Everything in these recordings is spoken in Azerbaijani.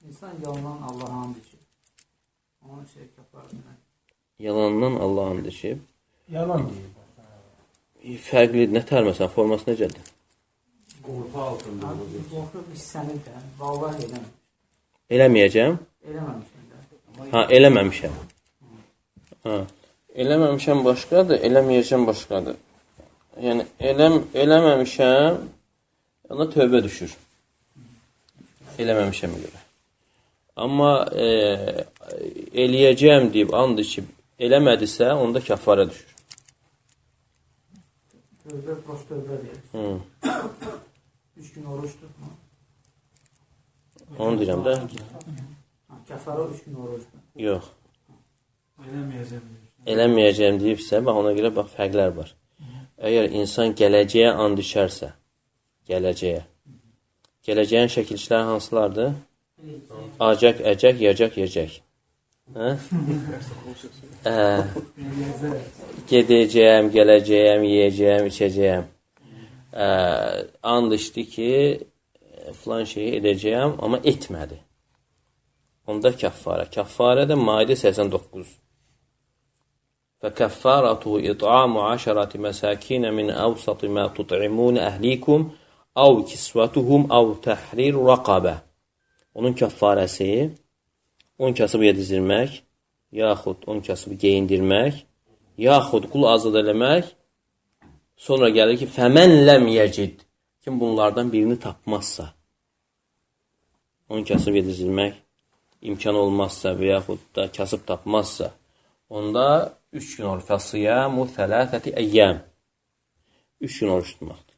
İnsan yalandan Allah'a and içir. Onun şey kapar. Yalandan Allah'a and içib. Yalan deyir. Fərqli, nə tər məsələn, forması necədir? Qorxu altında. Qorxu hissənir də. Vallahi eləmir. Eləməyəcəm. Eləməmişəm də. Ha, eləməmişəm. Ha, eləməmişəm başqadır, eləməyəcəm başqadır. Yəni, eləməmişəm, ona tövbə düşür. Eləməmişəm görə. Amma eləyəcəm deyib, and içib, eləmədisə, onda kəffarə düşür. Tövbə, prost tövbə deyir. 3 gün oruç tutma. Onu deyirəm də. Kəffarə 3 gün oruçdur. Yox. Eləməyəcəm. Eləməyəcəm deyibsə, bax ona görə bax fərqlər var. Əgər insan gələcəyə and içərsə, gələcəyin şəkilçiləri hansılardır? Acək, əcək, yəcək, yecək. Gedəcəyəm, gələcəyəm, yiyəcəyəm, içəcəyəm. And içdi ki, filan şeyi edəcəyəm, amma etmədi. Onda kəffarə. Kəffarə də Maidə 89. فَكَفَّارَتُهُ إِطْعَامُ عَشَرَةِ مَسَاكِينَ مِنْ أَوْسَطِ مَا تُطْعِمُونَ أَهْلِيكُمْ أَوْ كِسْوَتُهُمْ أَوْ تَحْرِيرُ رَقَبَةٍ. Onun kəffarəsi 10 kasıbı yedizdirmək, yaxud 10 kasıbı geyindirmək, yaxud qul azad eləmək. Sonra gəlir ki, فَمَنْ لَمْ يَجِدْ. Kim bunlardan birini tapmazsa, 10 kasıb yedizdirmək imkan olmazsa və yaxud da kasıb tapmazsa, onda 3 gün oruç. Fəsiyamu thələthəti əyyəm. 3 gün oruç tutmaqdır.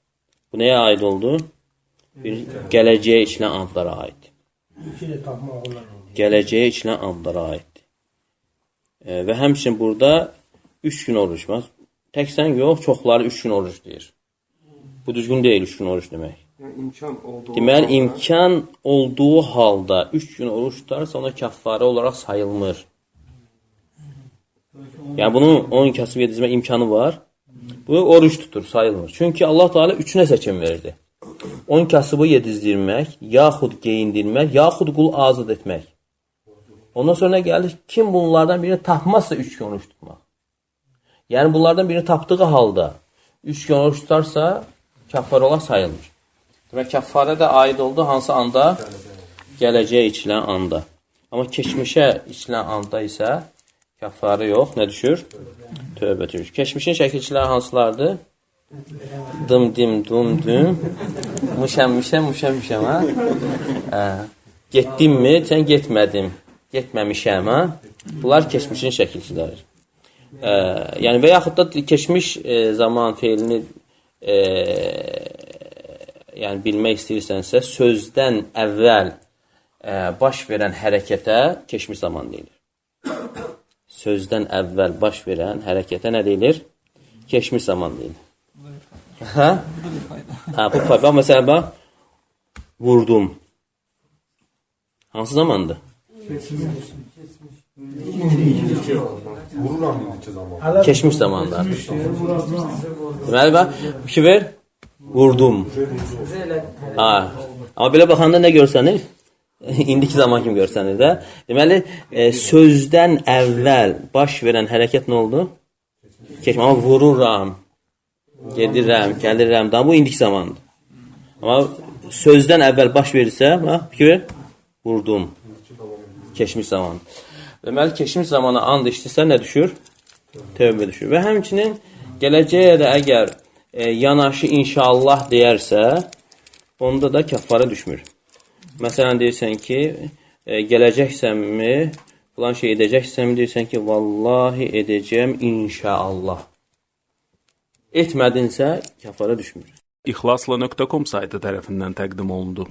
Bu nəyə aid oldu? Bir gələcəyə içilən andlara aid. Gələcəyə içilən andlara aid. Və həmçinin burada 3 gün oruç. Təksən yox, çoxları 3 gün oruç deyir. Bu düzgün deyil 3 gün oruç demək. Deməli, imkan olduğu halda 3 gün oruç tutarsa ona kəffarə olaraq sayılmır. Yəni, bunun 10 kasıb yedizmə imkanı var. Bu, oruç tutur, sayılmır. Çünki Allah Teala 3-ünə seçim verirdi. 10 kasıbı yedizdirmək, yaxud geyindirmək, yaxud qul azad etmək. Ondan sonra gəlir, kim bunlardan birini tapmazsa 3 gün oruç tutmaq. Yəni, bunlardan birini tapdığı halda 3 gün oruç tutarsa, kəffarə olaraq sayılmır. Demək, kəffarə də aid oldu hansı anda? Gələcəyə içilən anda. Amma keçmişə içilən anda isə kəffarə yox, nə düşür? Tövbə düşür. Keçmişin şəkilçiləri hansılardır? Dım, dim, dum, düm. Muşəm, ha? Getdim mi? Sən getmədim. Getməmişəm, ha? Bunlar keçmişin şəkilçiləri. Yəni, və yaxud da keçmiş zaman feilini yəni bilmək istəyirsənsə, sözdən əvvəl baş verən hərəkətə keçmiş zaman deyilir. Sözdən əvvəl baş verən hərəkətə nə deyilir? Keçmiş zaman deyilir. Hə? Bu fayda. Məsələn, bax, vurdum. Hansı zamandır? Keçmiş zamanlar. Deməli, bax, fikir ver. Vurdum. Amma belə baxanda nə görsənir? İndiki zaman kimi görsənir də. Deməli, sözdən əvvəl baş verən hərəkət nə oldu? Keçmə, amma vururam, gedirəm, gəlirəm, daha bu indiki zamandır. Amma sözdən əvvəl baş verirsə, fikir ver, vurdum. Keçmiş zaman. Deməli, keçmiş zamana and içdirsə nə düşür? Tövbə düşür. Və həmçinin gələcəyə də əgər yanaşı inşallah deyərsə, onda da kəffarə düşmür. Məsələn, deyirsən ki, gələcəksənmi, filan şey edəcəksənmi, deyirsən ki, vallahi edəcəm inşallah. Etmədinsə, kəffarə düşmür. İxlasla.com saytı tərəfindən təqdim olundu.